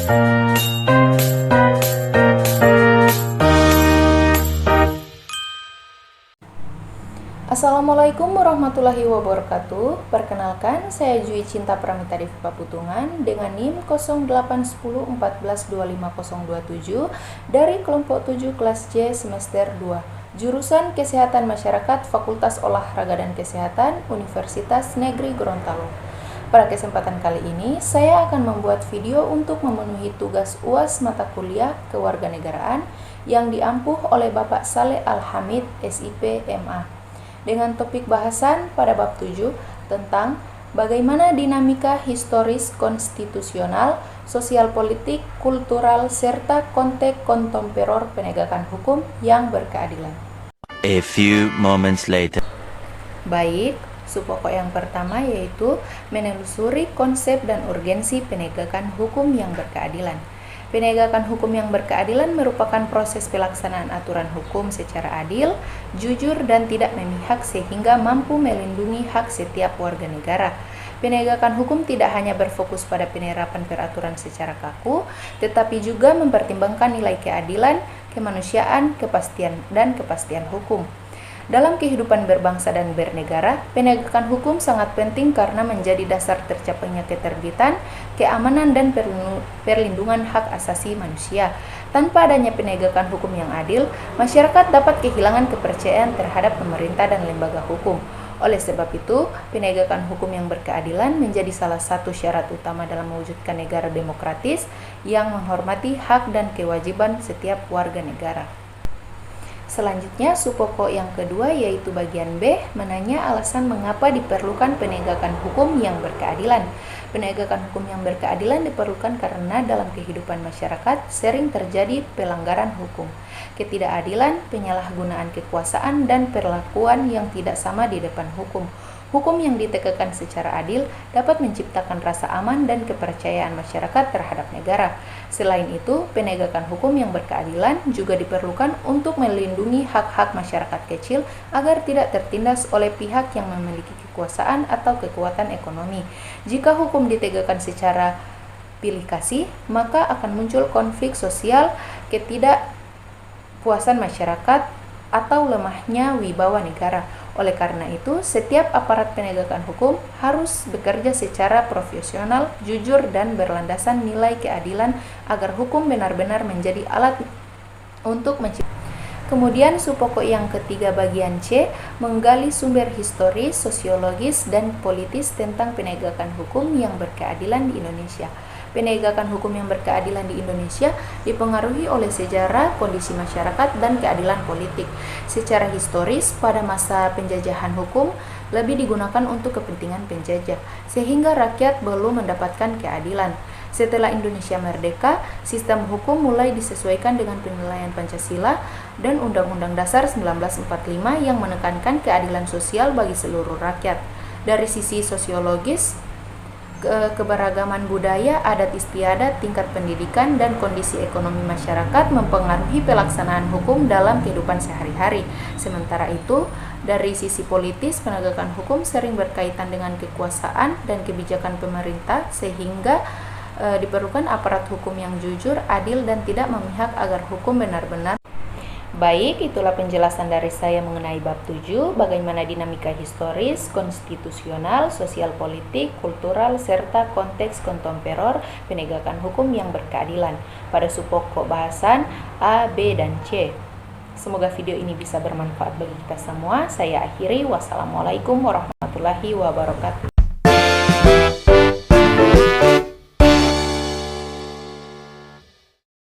Assalamualaikum warahmatullahi wabarakatuh. Perkenalkan, saya Jui Cinta Pramita Devi Paputungan dengan NIM 0810142527 dari kelompok 7 kelas C semester 2, jurusan Kesehatan Masyarakat Fakultas Olahraga dan Kesehatan Universitas Negeri Gorontalo. Pada kesempatan kali ini, saya akan membuat video untuk memenuhi tugas UAS mata kuliah Kewarganegaraan yang diampuh oleh Bapak Saleh Al-Hamid, SIP, MA. Dengan topik bahasan pada bab 7 tentang bagaimana dinamika historis konstitusional, sosial politik, kultural, serta konteks kontemporer penegakan hukum yang berkeadilan. A few moments later. Baik, subpokok yang pertama yaitu menelusuri konsep dan urgensi penegakan hukum yang berkeadilan. Penegakan hukum yang berkeadilan merupakan proses pelaksanaan aturan hukum secara adil, jujur, dan tidak memihak sehingga mampu melindungi hak setiap warga negara. Penegakan hukum tidak hanya berfokus pada penerapan peraturan secara kaku, tetapi juga mempertimbangkan nilai keadilan, kemanusiaan, kepastian hukum. Dalam kehidupan berbangsa dan bernegara, penegakan hukum sangat penting karena menjadi dasar tercapainya ketertiban, keamanan, dan perlindungan hak asasi manusia. Tanpa adanya penegakan hukum yang adil, masyarakat dapat kehilangan kepercayaan terhadap pemerintah dan lembaga hukum. Oleh sebab itu, penegakan hukum yang berkeadilan menjadi salah satu syarat utama dalam mewujudkan negara demokratis yang menghormati hak dan kewajiban setiap warga negara. Selanjutnya, subpokok yang kedua yaitu bagian B, menanya alasan mengapa diperlukan penegakan hukum yang berkeadilan. Penegakan hukum yang berkeadilan diperlukan karena dalam kehidupan masyarakat sering terjadi pelanggaran hukum, ketidakadilan, penyalahgunaan kekuasaan, dan perlakuan yang tidak sama di depan hukum. Hukum yang ditegakkan secara adil dapat menciptakan rasa aman dan kepercayaan masyarakat terhadap negara. Selain itu, penegakan hukum yang berkeadilan juga diperlukan untuk melindungi hak-hak masyarakat kecil agar tidak tertindas oleh pihak yang memiliki kekuasaan atau kekuatan ekonomi. Jika hukum ditegakkan secara pilih kasih, maka akan muncul konflik sosial, ketidakpuasan masyarakat, atau lemahnya wibawa negara. Oleh karena itu, setiap aparat penegakan hukum harus bekerja secara profesional, jujur, dan berlandasan nilai keadilan agar hukum benar-benar menjadi alat untuk menciptakan. Kemudian subpokok yang ketiga bagian C, menggali sumber historis, sosiologis, dan politis tentang penegakan hukum yang berkeadilan di Indonesia. Penegakan hukum yang berkeadilan di Indonesia dipengaruhi oleh sejarah, kondisi masyarakat, dan keadilan politik. Secara historis, pada masa penjajahan hukum lebih digunakan untuk kepentingan penjajah, sehingga rakyat belum mendapatkan keadilan. Setelah Indonesia merdeka, sistem hukum mulai disesuaikan dengan penilaian Pancasila dan Undang-Undang Dasar 1945 yang menekankan keadilan sosial bagi seluruh rakyat. Dari sisi sosiologis, keberagaman budaya, adat istiadat, tingkat pendidikan, dan kondisi ekonomi masyarakat mempengaruhi pelaksanaan hukum dalam kehidupan sehari-hari. Sementara itu, dari sisi politis, penegakan hukum sering berkaitan dengan kekuasaan dan kebijakan pemerintah, sehingga diperlukan aparat hukum yang jujur, adil, dan tidak memihak agar hukum benar-benar. Baik, itulah penjelasan dari saya mengenai bab 7, bagaimana dinamika historis, konstitusional, sosial politik, kultural, serta konteks kontemporer penegakan hukum yang berkeadilan pada subpokok bahasan A, B, dan C. Semoga video ini bisa bermanfaat bagi kita semua. Saya akhiri. Wassalamualaikum warahmatullahi wabarakatuh.